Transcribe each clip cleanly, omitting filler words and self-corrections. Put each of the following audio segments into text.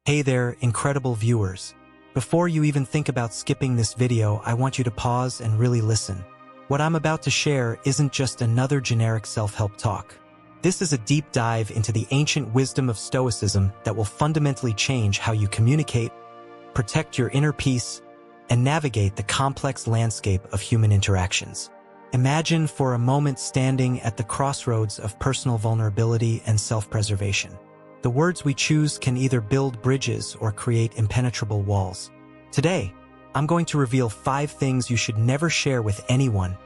Hey there, incredible viewers. Before you even think about skipping this video, I want you to pause and really listen. What I'm about to share isn't just another generic self-help talk. This is a deep dive into the ancient wisdom of Stoicism that will fundamentally change how you communicate, protect your inner peace, and navigate the complex landscape of human interactions. Imagine for a moment standing at the crossroads of personal vulnerability and self-preservation. The words we choose can either build bridges or create impenetrable walls. Today, I'm going to reveal 5 things you should never share with anyone,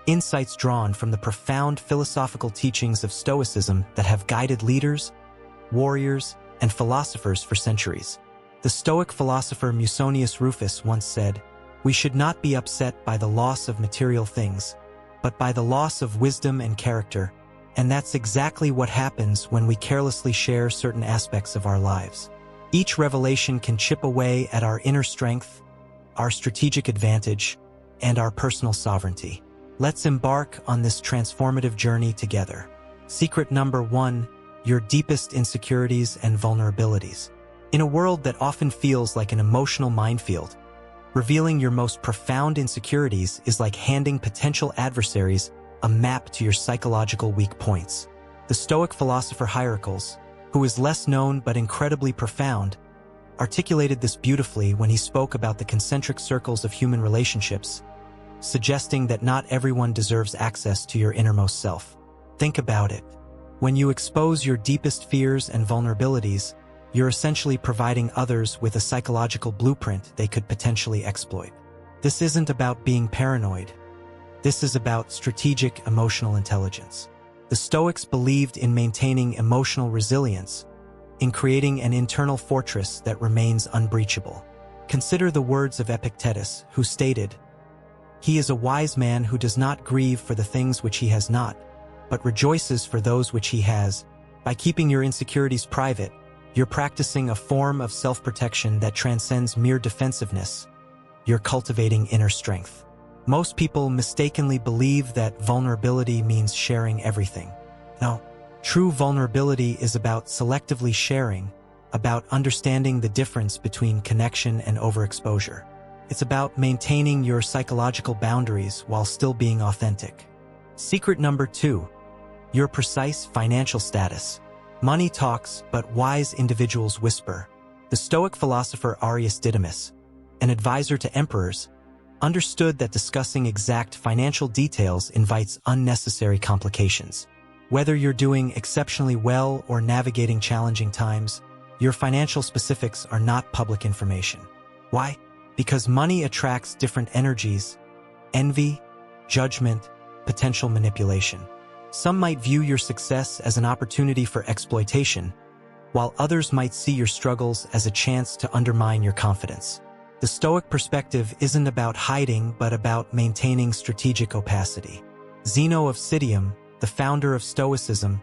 insights drawn from the profound philosophical teachings of Stoicism that have guided leaders, warriors, and philosophers for centuries. The Stoic philosopher Musonius Rufus once said, "We should not be upset by the loss of material things, but by the loss of wisdom and character." And that's exactly what happens when we carelessly share certain aspects of our lives. Each revelation can chip away at our inner strength, our strategic advantage, and our personal sovereignty. Let's embark on this transformative journey together. Secret number 1, your deepest insecurities and vulnerabilities. In a world that often feels like an emotional minefield, revealing your most profound insecurities is like handing potential adversaries a map to your psychological weak points. The Stoic philosopher Hierocles, who is less known but incredibly profound, articulated this beautifully when he spoke about the concentric circles of human relationships, suggesting that not everyone deserves access to your innermost self. Think about it. When you expose your deepest fears and vulnerabilities, you're essentially providing others with a psychological blueprint they could potentially exploit. This isn't about being paranoid. This is about strategic emotional intelligence. The Stoics believed in maintaining emotional resilience, in creating an internal fortress that remains unbreachable. Consider the words of Epictetus, who stated, "He is a wise man who does not grieve for the things which he has not, but rejoices for those which he has." By keeping your insecurities private, you're practicing a form of self-protection that transcends mere defensiveness. You're cultivating inner strength. Most people mistakenly believe that vulnerability means sharing everything. No, true vulnerability is about selectively sharing, about understanding the difference between connection and overexposure. It's about maintaining your psychological boundaries while still being authentic. Secret number 2, your precise financial status. Money talks, but wise individuals whisper. The Stoic philosopher Arius Didymus, an advisor to emperors, understood that discussing exact financial details invites unnecessary complications. Whether you're doing exceptionally well or navigating challenging times, your financial specifics are not public information. Why? Because money attracts different energies: envy, judgment, potential manipulation. Some might view your success as an opportunity for exploitation, while others might see your struggles as a chance to undermine your confidence. The Stoic perspective isn't about hiding, but about maintaining strategic opacity. Zeno of Citium, the founder of Stoicism,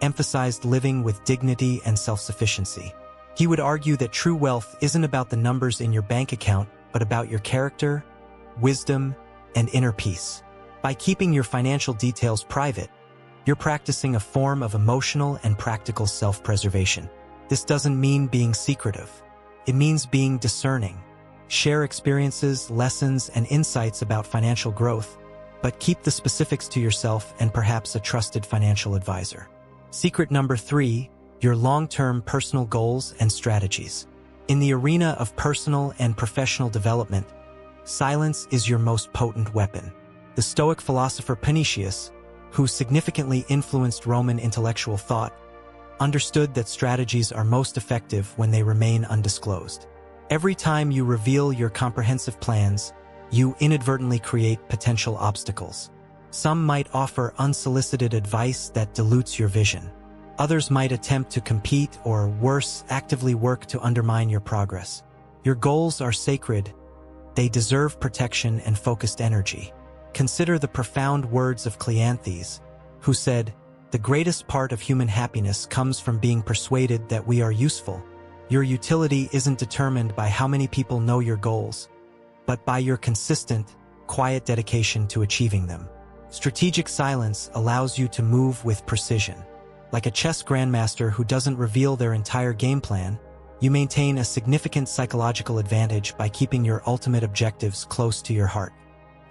emphasized living with dignity and self-sufficiency. He would argue that true wealth isn't about the numbers in your bank account, but about your character, wisdom, and inner peace. By keeping your financial details private, you're practicing a form of emotional and practical self-preservation. This doesn't mean being secretive. It means being discerning. Share experiences, lessons, and insights about financial growth, but keep the specifics to yourself and perhaps a trusted financial advisor. Secret number 3, your long-term personal goals and strategies. In the arena of personal and professional development, silence is your most potent weapon. The Stoic philosopher Panaetius, who significantly influenced Roman intellectual thought, understood that strategies are most effective when they remain undisclosed. Every time you reveal your comprehensive plans, you inadvertently create potential obstacles. Some might offer unsolicited advice that dilutes your vision. Others might attempt to compete or, worse, actively work to undermine your progress. Your goals are sacred. They deserve protection and focused energy. Consider the profound words of Cleanthes, who said, "The greatest part of human happiness comes from being persuaded that we are useful." Your utility isn't determined by how many people know your goals, but by your consistent, quiet dedication to achieving them. Strategic silence allows you to move with precision. Like a chess grandmaster who doesn't reveal their entire game plan, You maintain a significant psychological advantage by keeping your ultimate objectives close to your heart.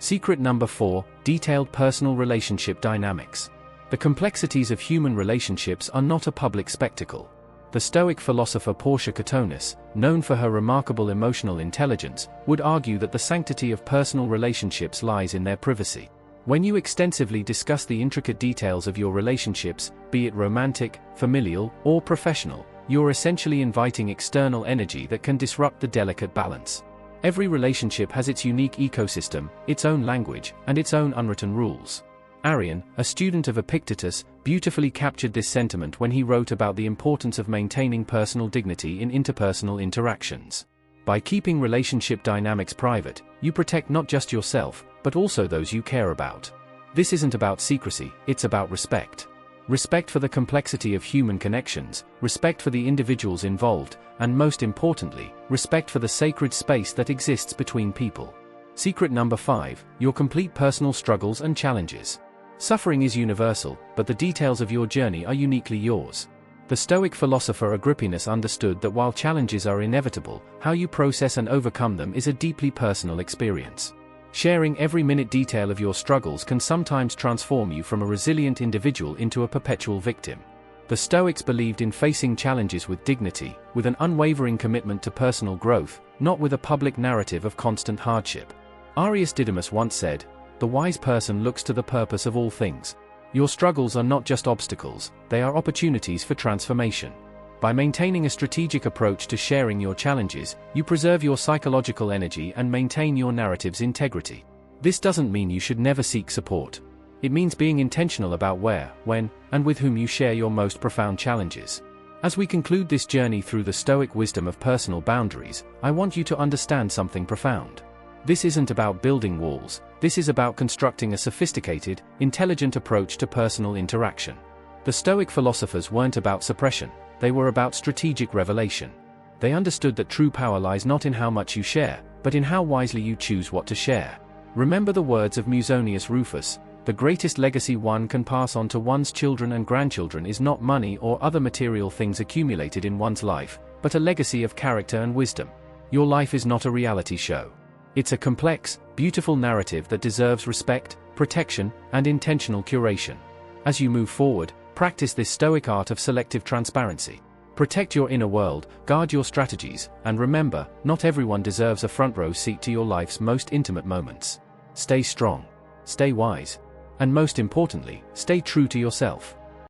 Secret number 4, detailed personal relationship dynamics. The complexities of human relationships are not a public spectacle. The Stoic philosopher Portia Catonis, known for her remarkable emotional intelligence, would argue that the sanctity of personal relationships lies in their privacy. When you extensively discuss the intricate details of your relationships, be it romantic, familial, or professional, you're essentially inviting external energy that can disrupt the delicate balance. Every relationship has its unique ecosystem, its own language, and its own unwritten rules. Arrian, a student of Epictetus, beautifully captured this sentiment when he wrote about the importance of maintaining personal dignity in interpersonal interactions. By keeping relationship dynamics private, you protect not just yourself, but also those you care about. This isn't about secrecy, it's about respect. Respect for the complexity of human connections, respect for the individuals involved, and most importantly, respect for the sacred space that exists between people. Secret number 5, your complete personal struggles and challenges. Suffering is universal, but the details of your journey are uniquely yours. The Stoic philosopher Agrippinus understood that while challenges are inevitable, how you process and overcome them is a deeply personal experience. Sharing every minute detail of your struggles can sometimes transform you from a resilient individual into a perpetual victim. The Stoics believed in facing challenges with dignity, with an unwavering commitment to personal growth, not with a public narrative of constant hardship. Arius Didymus once said, "The wise person looks to the purpose of all things." Your struggles are not just obstacles, they are opportunities for transformation. By maintaining a strategic approach to sharing your challenges, you preserve your psychological energy and maintain your narrative's integrity. This doesn't mean you should never seek support. It means being intentional about where, when, and with whom you share your most profound challenges. As we conclude this journey through the Stoic wisdom of personal boundaries, I want you to understand something profound. This isn't about building walls, this is about constructing a sophisticated, intelligent approach to personal interaction. The Stoic philosophers weren't about suppression, they were about strategic revelation. They understood that true power lies not in how much you share, but in how wisely you choose what to share. Remember the words of Musonius Rufus, "The greatest legacy one can pass on to one's children and grandchildren is not money or other material things accumulated in one's life, but a legacy of character and wisdom." Your life is not a reality show. It's a complex, beautiful narrative that deserves respect, protection, and intentional curation. As you move forward, practice this Stoic art of selective transparency. Protect your inner world, guard your strategies, and remember, not everyone deserves a front row seat to your life's most intimate moments. Stay strong, stay wise, and most importantly, stay true to yourself.